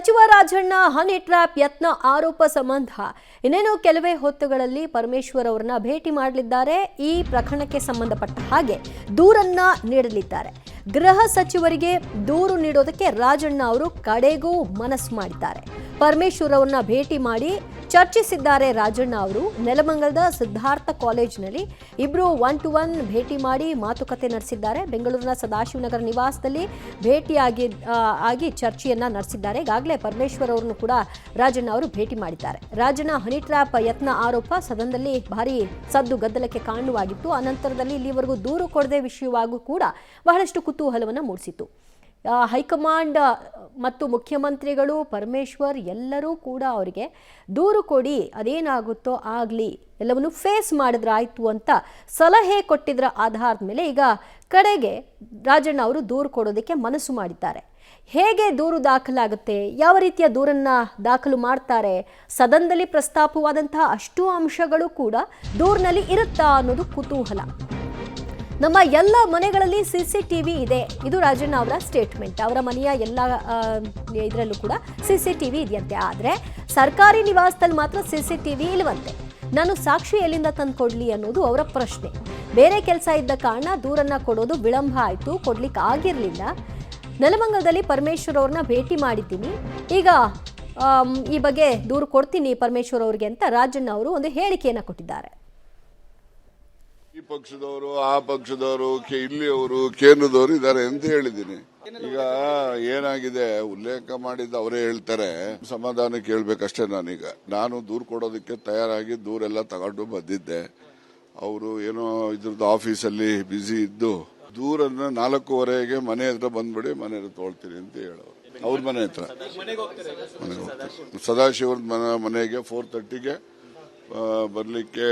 ಸಚಿವ Rajanna honey trap ಯತ್ನ ಆರೋಪ ಸಂಬಂಧ ಇನ್ನೇನು ಕೆಲವೇ ಹೊತ್ತುಗಳಲ್ಲಿ ಪರಮೇಶ್ವರ್ ಅವರನ್ನ ಭೇಟಿ ಮಾಡಲಿದ್ದಾರೆ. ಈ ಪ್ರಕರಣಕ್ಕೆ ಸಂಬಂಧಪಟ್ಟ ಹಾಗೆ ದೂರನ್ನ ನೀಡಲಿದ್ದಾರೆ. ಗೃಹ ಸಚಿವರಿಗೆ ದೂರು ನೀಡೋದಕ್ಕೆ ರಾಜಣ್ಣ ಅವರು ಕಡೆಗೂ ಮನಸ್ಸು ಮಾಡಿದ್ದಾರೆ. ಪರಮೇಶ್ವರ್ ಅವರನ್ನ ಭೇಟಿ ಮಾಡಿ ಚರ್ಚಿಸಿದ್ದಾರೆ. ರಾಜಣ್ಣ ಅವರು ನೆಲಮಂಗಲದ ಸಿದ್ಧಾರ್ಥ ಕಾಲೇಜಿನಲ್ಲಿ ಇಬ್ರು 1-to-1 ಭೇಟಿ ಮಾಡಿ ಮಾತುಕತೆ ನಡೆಸಿದ್ದಾರೆ. ಬೆಂಗಳೂರಿನ ಸದಾಶಿವನಗರ ನಿವಾಸದಲ್ಲಿ ಭೇಟಿಯಾಗಿ ಚರ್ಚೆಯನ್ನ ನಡೆಸಿದ್ದಾರೆ. ಈಗಾಗಲೇ ಪರಮೇಶ್ವರ್ ಅವರನ್ನು ಕೂಡ ರಾಜಣ್ಣ ಅವರು ಭೇಟಿ ಮಾಡಿದ್ದಾರೆ. ರಾಜಣ್ಣ ಹನಿ ಟ್ರ್ಯಾಪ್ ಯತ್ನ ಆರೋಪ ಸದನದಲ್ಲಿ ಭಾರಿ ಸದ್ದು ಗದ್ದಲಕ್ಕೆ ಕಾರಣವಾಗಿತ್ತು. ಅನಂತರದಲ್ಲಿ ಇಲ್ಲಿವರೆಗೂ ದೂರು ಕೊಡದೆ ವಿಷಯವಾಗೂ ಕೂಡ ಬಹಳಷ್ಟು ಕುತೂಹಲವನ್ನು ಮೂಡಿಸಿತು. ಹೈಕಮಾಂಡ್ ಮತ್ತು ಮುಖ್ಯಮಂತ್ರಿಗಳು, ಪರಮೇಶ್ವರ್ ಎಲ್ಲರೂ ಕೂಡ ಅವರಿಗೆ ದೂರು ಕೊಡಿ, ಅದೇನಾಗುತ್ತೋ ಆಗಲಿ, ಎಲ್ಲವನ್ನು ಫೇಸ್ ಮಾಡಿದ್ರಾಯ್ತು ಅಂತ ಸಲಹೆ ಕೊಟ್ಟಿದ್ದರ ಆಧಾರದ ಮೇಲೆ ಈಗ ಕಡೆಗೆ ರಾಜಣ್ಣ ಅವರು ದೂರು ಕೊಡೋದಕ್ಕೆ ಮನಸ್ಸು ಮಾಡಿದ್ದಾರೆ. ಹೇಗೆ ದೂರು ದಾಖಲಾಗುತ್ತೆ, ಯಾವ ರೀತಿಯ ದೂರನ್ನ ದಾಖಲು ಮಾಡ್ತಾರೆ, ಸದನದಲ್ಲಿ ಪ್ರಸ್ತಾಪವಾದಂತಹ ಅಷ್ಟು ಅಂಶಗಳು ಕೂಡ ದೂರಿನಲ್ಲಿ ಇರುತ್ತಾ ಅನ್ನೋದು ಕುತೂಹಲ. ನಮ್ಮ ಎಲ್ಲ ಮನೆಗಳಲ್ಲಿ CCTV ಇದೆ, ಇದು ರಾಜಣ್ಣ ಅವರ ಸ್ಟೇಟ್ಮೆಂಟ್. ಅವರ ಮನೆಯ ಎಲ್ಲ ಇದರಲ್ಲೂ ಕೂಡ CCTV ಇದೆಯಂತೆ. ಆದರೆ ಸರ್ಕಾರಿ ನಿವಾಸದಲ್ಲಿ ಮಾತ್ರ CCTV ಇಲ್ವಂತೆ. ನಾನು ಸಾಕ್ಷಿ ಎಲ್ಲಿಂದ ತಂದು ಕೊಡ್ಲಿ ಅನ್ನೋದು ಅವರ ಪ್ರಶ್ನೆ. ಬೇರೆ ಕೆಲಸ ಇದ್ದ ಕಾರಣ ದೂರನ್ನ ಕೊಡೋದು ವಿಳಂಬ ಆಯಿತು, ಕೊಡ್ಲಿಕ್ಕೆ ಆಗಿರಲಿಲ್ಲ. ನೆಲಮಂಗಲದಲ್ಲಿ ಪರಮೇಶ್ವರ್ ಅವ್ರನ್ನ ಭೇಟಿ ಮಾಡಿದ್ದೀನಿ, ಈಗ ಈ ಬಗ್ಗೆ ದೂರು ಕೊಡ್ತೀನಿ ಪರಮೇಶ್ವರ್ ಅವ್ರಿಗೆ ಅಂತ ರಾಜಣ್ಣ ಅವರು ಒಂದು ಹೇಳಿಕೆಯನ್ನು ಕೊಟ್ಟಿದ್ದಾರೆ. ಈ ಪಕ್ಷದವರು, ಆ ಪಕ್ಷದವರು, ಇಲ್ಲಿಯವರು, ಕೇಂದ್ರದವರು ಇದ್ದಾರೆ ಅಂತ ಹೇಳಿದ್ದೀನಿ. ಈಗ ಏನಾಗಿದೆ ಉಲ್ಲೇಖ ಮಾಡಿದ್ದ ಅವರೇ ಹೇಳ್ತಾರೆ, ಸಮಾಧಾನ ಕೇಳ್ಬೇಕಷ್ಟೇ. ನಾನು ದೂರು ಕೊಡೋದಕ್ಕೆ ತಯಾರಾಗಿ ದೂರೆಲ್ಲ ತಗೊಂಡು ಬಂದಿದ್ದೆ. ಅವರು ಏನೋ ಇದ್ರದ್ದು ಆಫೀಸಲ್ಲಿ ಬ್ಯುಸಿ ಇದ್ದು ದೂರನ್ನ 4:15ಗೆ ಮನೆ ಹತ್ರ ಬಂದ್ಬಿಡಿ, ಮನೆ ಹತ್ರ ತೊಳ್ತೀನಿ ಅಂತ ಹೇಳೋರು. ಅವ್ರ ಮನೆ ಹತ್ರ ಸದಾಶಿವರ ಮನೆಗೆ 4:30ಗೆ ಬರ್ಲಿಕ್ಕೆ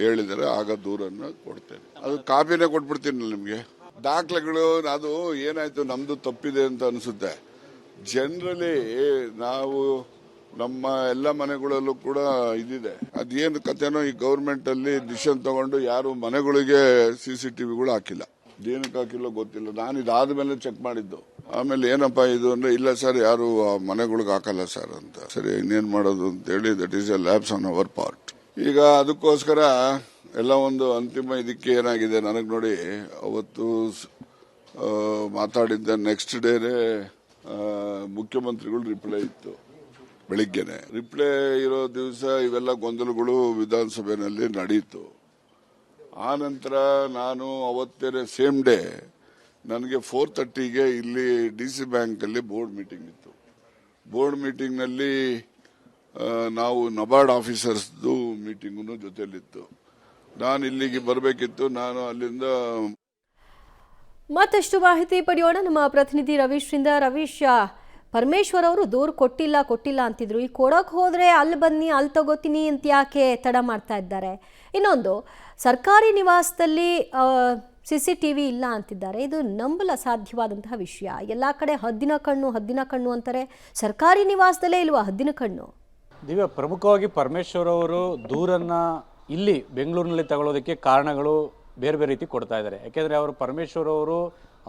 ಹೇಳಿದರೆ ಆಗ ದೂರನ್ನು ಕೊಡ್ತೇನೆ. ಅದು ಕಾಪಿನೇ ಕೊಟ್ಬಿಡ್ತೀನಿ ನಿಮ್ಗೆ. ದಾಖಲೆಗಳು ಅದು ಏನಾಯ್ತು, ನಮ್ದು ತಪ್ಪಿದೆ ಅಂತ ಅನ್ಸುತ್ತೆ. ಜನರಲಿ ನಾವು ನಮ್ಮ ಎಲ್ಲ ಮನೆಗಳಲ್ಲೂ ಕೂಡ ಇದಿದೆ. ಅದೇನು ಕಥೆನೋ ಈ ಗೌರ್ಮೆಂಟ್ ಅಲ್ಲಿ ಡಿಸಿಷನ್ ತಗೊಂಡು ಯಾರು ಮನೆಗಳಿಗೆ CCTVಗಳು ಹಾಕಿಲ್ಲ. ಏನಕ್ಕೆ ಹಾಕಿಲ್ಲ ಗೊತ್ತಿಲ್ಲ. ನಾನು ಇದಾದ್ಮೇಲೆ ಚೆಕ್ ಮಾಡಿದ್ದು. ಆಮೇಲೆ ಏನಪ್ಪಾ ಇದು ಅಂದ್ರೆ, ಇಲ್ಲ ಸರ್ ಯಾರು ಮನೆಗಳಿಗೆ ಹಾಕಲ್ಲ ಸರ್ ಅಂತ. ಸರಿ ಇನ್ನೇನ್ ಮಾಡೋದು ಅಂತ ಹೇಳಿ, that is a labs on our part. ಈಗ ಅದಕ್ಕೋಸ್ಕರ ಎಲ್ಲ ಒಂದು ಅಂತಿಮ ಇದಕ್ಕೆ ಏನಾಗಿದೆ ನನಗೆ ನೋಡಿ, ಅವತ್ತು ಮಾತಾಡಿದ್ದ ನೆಕ್ಸ್ಟ್ ಡೇನೆ ಮುಖ್ಯಮಂತ್ರಿಗಳು ರಿಪ್ಲೈ ಇತ್ತು. ಬೆಳಿಗ್ಗೆನೆ ರಿಪ್ಲೈ ಇರೋ ದಿವಸ ಇವೆಲ್ಲ ಗೊಂದಲಗಳು ವಿಧಾನಸಭೆಯಲ್ಲಿ ನಡೆಯಿತು. ಆ ನಂತರ ನಾನು ಅವತ್ತೇನೆ ಸೇಮ್ ಡೇ ನನಗೆ 4:30ಗೆ ಇಲ್ಲಿ DC ಬ್ಯಾಂಕ್ ಅಲ್ಲಿ ಬೋರ್ಡ್ ಮೀಟಿಂಗ್ ಇತ್ತು. ಬೋರ್ಡ್ ಮೀಟಿಂಗ್ ನಲ್ಲಿ ನಾವು ನಬಾರ್ಡ್ ಆಫೀಸರ್ಸ್ದು ಮೀಟಿಂಗು ಜೊತೆಲಿತ್ತು. ನಾನು ಇಲ್ಲಿಗೆ ಬರಬೇಕಿತ್ತು. ನಾನು ಅಲ್ಲಿಂದ ಮತ್ತಷ್ಟು ಮಾಹಿತಿ ಪಡೆಯೋಣ ನಮ್ಮ ಪ್ರತಿನಿಧಿ ರವೀಶ್ರಿಂದ. ರವೀಶ್, ಪರಮೇಶ್ವರ್ ಅವರು ದೂರು ಕೊಟ್ಟಿಲ್ಲ ಅಂತಿದ್ರು. ಈ ಕೊಡೋಕೆ ಹೋದ್ರೆ ಅಲ್ಲಿ ಬನ್ನಿ, ಅಲ್ಲಿ ತಗೋತೀನಿ ಅಂತ ಯಾಕೆ ತಡ ಮಾಡ್ತಾ ಇದ್ದಾರೆ? ಇನ್ನೊಂದು, ಸರ್ಕಾರಿ ನಿವಾಸದಲ್ಲಿ CCTV ಇಲ್ಲ ಅಂತಿದ್ದಾರೆ. ಇದು ನಂಬಲು ಅಸಾಧ್ಯವಾದಂತಹ ವಿಷಯ. ಎಲ್ಲ ಕಡೆ ಹದ್ದಿನ ಕಣ್ಣು ಅಂತಾರೆ. ಸರ್ಕಾರಿ ನಿವಾಸದಲ್ಲೇ ಇಲ್ವಾ ಹದ್ದಿನ ಕಣ್ಣು? ದಿವ್ಯ, ಪ್ರಮುಖವಾಗಿ ಪರಮೇಶ್ವರ್ ಅವರು ದೂರನ್ನ ಇಲ್ಲಿ ಬೆಂಗಳೂರಿನಲ್ಲಿ ತಗೊಳ್ಳೋದಕ್ಕೆ ಕಾರಣಗಳು ಬೇರೆ ಬೇರೆ ರೀತಿ ಕೊಡ್ತಾ ಇದ್ದಾರೆ. ಯಾಕೆಂದರೆ ಅವರು ಪರಮೇಶ್ವರ್ ಅವರು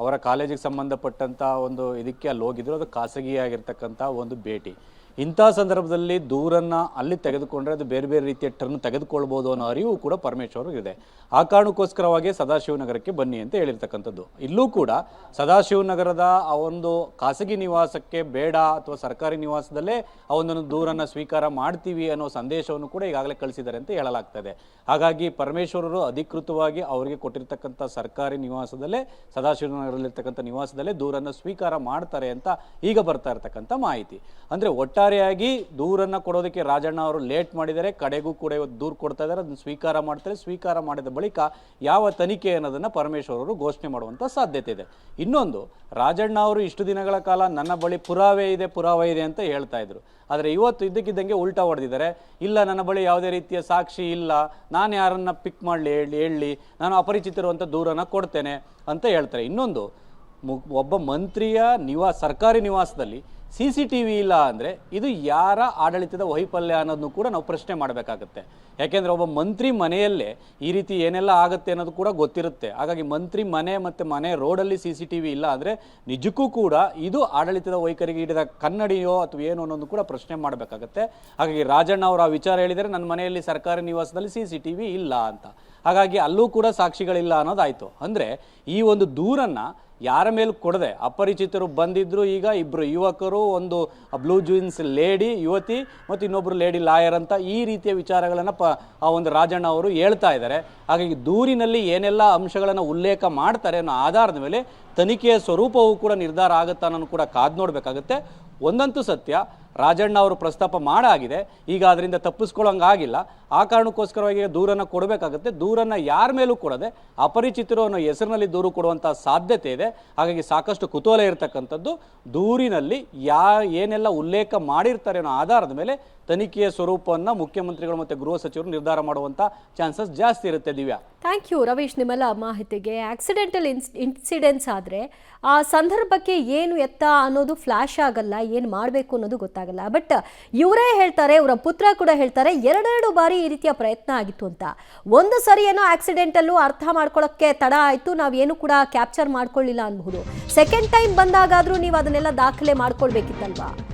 ಅವರ ಕಾಲೇಜಿಗೆ ಸಂಬಂಧಪಟ್ಟಂಥ ಒಂದು ಇದಕ್ಕೆ ಅಲ್ಲಿ ಹೋಗಿದ್ರು. ಅದು ಖಾಸಗಿಯಾಗಿರ್ತಕ್ಕಂಥ ಒಂದು ಭೇಟಿ. ಇಂಥ ಸಂದರ್ಭದಲ್ಲಿ ದೂರನ್ನು ಅಲ್ಲಿ ತೆಗೆದುಕೊಂಡ್ರೆ ಅದು ಬೇರೆ ಬೇರೆ ರೀತಿಯ ಟರ್ನ್ ತೆಗೆದುಕೊಳ್ಬೋದು ಅನ್ನೋ ಅರಿವು ಕೂಡ ಪರಮೇಶ್ವರ್ ಇದೆ. ಆ ಕಾರಣಕ್ಕೋಸ್ಕರವಾಗಿ ಸದಾಶಿವನಗರಕ್ಕೆ ಬನ್ನಿ ಅಂತ ಹೇಳಿರ್ತಕ್ಕಂಥದ್ದು. ಇಲ್ಲೂ ಕೂಡ ಸದಾಶಿವನಗರದ ಆ ಒಂದು ಖಾಸಗಿ ನಿವಾಸಕ್ಕೆ ಬೇಡ ಅಥವಾ ಸರ್ಕಾರಿ ನಿವಾಸದಲ್ಲೇ ಆ ಒಂದನ್ನು ದೂರನ್ನು ಸ್ವೀಕಾರ ಮಾಡ್ತೀವಿ ಅನ್ನೋ ಸಂದೇಶವನ್ನು ಕೂಡ ಈಗಾಗಲೇ ಕಳಿಸಿದ್ದಾರೆ ಅಂತ ಹೇಳಲಾಗ್ತಾ ಇದೆ. ಹಾಗಾಗಿ ಪರಮೇಶ್ವರರು ಅಧಿಕೃತವಾಗಿ ಅವರಿಗೆ ಕೊಟ್ಟಿರ್ತಕ್ಕಂಥ ಸರ್ಕಾರಿ ನಿವಾಸದಲ್ಲೇ, ಸದಾಶಿವನಗರದಲ್ಲಿರ್ತಕ್ಕಂಥ ನಿವಾಸದಲ್ಲೇ ದೂರನ್ನು ಸ್ವೀಕಾರ ಮಾಡ್ತಾರೆ ಅಂತ ಈಗ ಬರ್ತಾ ಇರತಕ್ಕಂಥ ಮಾಹಿತಿ. ಅಂದರೆ ಒಟ್ಟಾರೆಯಾಗಿ ದೂರನ್ನು ಕೊಡೋದಕ್ಕೆ ರಾಜಣ್ಣ ಅವರು ಲೇಟ್ ಮಾಡಿದ್ದಾರೆ. ಕಡೆಗೂ ಕೂಡ ಇವತ್ತು ದೂರು ಕೊಡ್ತಾ ಇದ್ದಾರೆ. ಅದನ್ನು ಸ್ವೀಕಾರ ಮಾಡ್ತಾರೆ. ಸ್ವೀಕಾರ ಮಾಡಿದ ಬಳಿಕ ಯಾವ ತನಿಖೆ ಅನ್ನೋದನ್ನು ಪರಮೇಶ್ವರ್ ಅವರು ಘೋಷಣೆ ಮಾಡುವಂಥ ಸಾಧ್ಯತೆ ಇದೆ. ಇನ್ನೊಂದು, ರಾಜಣ್ಣ ಅವರು ಇಷ್ಟು ದಿನಗಳ ಕಾಲ ನನ್ನ ಬಳಿ ಪುರಾವೆ ಇದೆ ಅಂತ ಹೇಳ್ತಾ ಇದ್ರು. ಆದರೆ ಇವತ್ತು ಇದ್ದಕ್ಕಿದ್ದಂಗೆ ಉಲ್ಟಾ ಹೊಡೆದಿದ್ದಾರೆ. ಇಲ್ಲ, ನನ್ನ ಬಳಿ ಯಾವುದೇ ರೀತಿಯ ಸಾಕ್ಷಿ ಇಲ್ಲ, ನಾನು ಯಾರನ್ನ ಪಿಕ್ ಮಾಡಲಿ ಹೇಳಿ ನಾನು ಅಪರಿಚಿತರು ಅಂತ ದೂರನ್ನು ಕೊಡ್ತೇನೆ ಅಂತ ಹೇಳ್ತಾರೆ. ಇನ್ನೊಂದು, ಒಬ್ಬ ಮಂತ್ರಿಯ ಸರ್ಕಾರಿ ನಿವಾಸದಲ್ಲಿ CCTV ಇಲ್ಲ ಅಂದರೆ ಇದು ಯಾರ ಆಡಳಿತದ ವೈಫಲ್ಯ ಅನ್ನೋದನ್ನು ಕೂಡ ನಾವು ಪ್ರಶ್ನೆ ಮಾಡಬೇಕಾಗುತ್ತೆ. ಯಾಕೆಂದರೆ ಒಬ್ಬ ಮಂತ್ರಿ ಮನೆಯಲ್ಲೇ ಈ ರೀತಿ ಏನೆಲ್ಲ ಆಗುತ್ತೆ ಅನ್ನೋದು ಕೂಡ ಗೊತ್ತಿರುತ್ತೆ. ಹಾಗಾಗಿ ಮಂತ್ರಿ ಮನೆ ಮತ್ತು ಮನೆ ರೋಡಲ್ಲಿ CCTV ಇಲ್ಲ ಅಂದರೆ ನಿಜಕ್ಕೂ ಕೂಡ ಇದು ಆಡಳಿತದ ವೈಖರಿಗೆ ಹಿಡಿದ ಕನ್ನಡಿಯೋ ಅಥವಾ ಏನು ಅನ್ನೋದು ಕೂಡ ಪ್ರಶ್ನೆ ಮಾಡಬೇಕಾಗತ್ತೆ. ಹಾಗಾಗಿ ರಾಜಣ್ಣ ಅವರು ಆ ವಿಚಾರ ಹೇಳಿದರೆ ನನ್ನ ಮನೆಯಲ್ಲಿ ಸರ್ಕಾರಿ ನಿವಾಸದಲ್ಲಿ CCTV ಇಲ್ಲ ಅಂತ. ಹಾಗಾಗಿ ಅಲ್ಲೂ ಕೂಡ ಸಾಕ್ಷಿಗಳಿಲ್ಲ ಅನ್ನೋದಾಯಿತು. ಅಂದರೆ ಈ ಒಂದು ದೂರನ್ನು ಯಾರ ಮೇಲೂ ಕೊಡದೆ ಅಪರಿಚಿತರು ಬಂದಿದ್ರು. ಈಗ ಇಬ್ಬರು ಯುವಕರು, ಒಂದು ಬ್ಲೂ ಜೀನ್ಸ್ ಲೇಡಿ ಯುವತಿ ಮತ್ತು ಇನ್ನೊಬ್ಬರು ಲೇಡಿ ಲಾಯರ್ ಅಂತ ಈ ರೀತಿಯ ವಿಚಾರಗಳನ್ನು ಆ ಒಂದು ರಾಜಣ್ಣ ಅವರು ಹೇಳ್ತಾ ಇದ್ದಾರೆ. ಹಾಗಾಗಿ ದೂರಿನಲ್ಲಿ ಏನೆಲ್ಲ ಅಂಶಗಳನ್ನು ಉಲ್ಲೇಖ ಮಾಡ್ತಾರೆ ಅನ್ನೋ ಆಧಾರದ ಮೇಲೆ ತನಿಖೆಯ ಸ್ವರೂಪವೂ ಕೂಡ ನಿರ್ಧಾರ ಆಗುತ್ತಾ ಅನ್ನೋದು ಕೂಡ ಕಾದು ನೋಡಬೇಕಾಗುತ್ತೆ. ಒಂದಂತೂ ಸತ್ಯ, ರಾಜಣ್ಣ ಅವರು ಪ್ರಸ್ತಾಪ ಮಾಡಾಗಿದೆ. ಈಗ ಅದರಿಂದ ತಪ್ಪಿಸ್ಕೊಳ್ಳೋಂಗಾಗಿಲ್ಲ. ಆ ಕಾರಣಕ್ಕೋಸ್ಕರವಾಗಿ ದೂರನ್ನು ಕೊಡಬೇಕಾಗುತ್ತೆ. ದೂರನ್ನು ಯಾರ ಮೇಲೂ ಕೊಡದೆ ಅಪರಿಚಿತರು ಅನ್ನೋ ಹೆಸರಿನಲ್ಲಿ ದೂರು ಕೊಡುವಂಥ ಸಾಧ್ಯತೆ ಇದೆ. ಹಾಗಾಗಿ ಸಾಕಷ್ಟು ಕುತೂಹಲ ಇರತಕ್ಕಂಥದ್ದು ದೂರಿನಲ್ಲಿ ಏನೆಲ್ಲ ಉಲ್ಲೇಖ ಮಾಡಿರ್ತಾರೆ ಅನ್ನೋ ಆಧಾರದ ಮೇಲೆ ತನಿಖೆಯ ಸ್ವರೂಪವನ್ನು ಮುಖ್ಯಮಂತ್ರಿಗಳು ಮತ್ತು ಗೃಹ ಸಚಿವರು ನಿರ್ಧಾರ ಮಾಡುವಂಥ ಚಾನ್ಸಸ್ ಜಾಸ್ತಿ ಇರುತ್ತೆ. ದಿವ್ಯಾ, ಥ್ಯಾಂಕ್ ಯು ರವೀಶ್ ನಿಮ್ಮೆಲ್ಲ ಮಾಹಿತಿಗೆ. ಆಕ್ಸಿಡೆಂಟಲ್ ಇನ್ಸಿಡೆಂಟ್ಸ್ ಆದರೆ ಆ ಸಂದರ್ಭಕ್ಕೆ ಏನು ಎತ್ತ ಅನ್ನೋದು ಫ್ಲ್ಯಾಶ್ ಆಗಲ್ಲ, ಏನು ಮಾಡಬೇಕು ಅನ್ನೋದು ಗೊತ್ತಾಗಲ್ಲ. ಬಟ್ ಇವರೇ ಹೇಳ್ತಾರೆ, ಇವರ ಪುತ್ರ ಕೂಡ ಹೇಳ್ತಾರೆ, ಎರಡೆರಡು ಬಾರಿ ಈ ರೀತಿಯ ಪ್ರಯತ್ನ ಆಗಿತ್ತು ಅಂತ. ಒಂದು ಸರಿ ಏನೋ ಆಕ್ಸಿಡೆಂಟಲ್ಲೂ ಅರ್ಥ ಮಾಡ್ಕೊಳ್ಳೋಕ್ಕೆ ತಡ ಆಯಿತು, ನಾವೇನು ಕೂಡ ಕ್ಯಾಪ್ಚರ್ ಮಾಡ್ಕೊಳ್ಳಿಲ್ಲ ಅನ್ಬಹುದು. ಸೆಕೆಂಡ್ ಟೈಮ್ ಬಂದಾಗಾದರೂ ನೀವು ಅದನ್ನೆಲ್ಲ ದಾಖಲೆ ಮಾಡ್ಕೊಳ್ಬೇಕಿತ್ತಲ್ವಾ?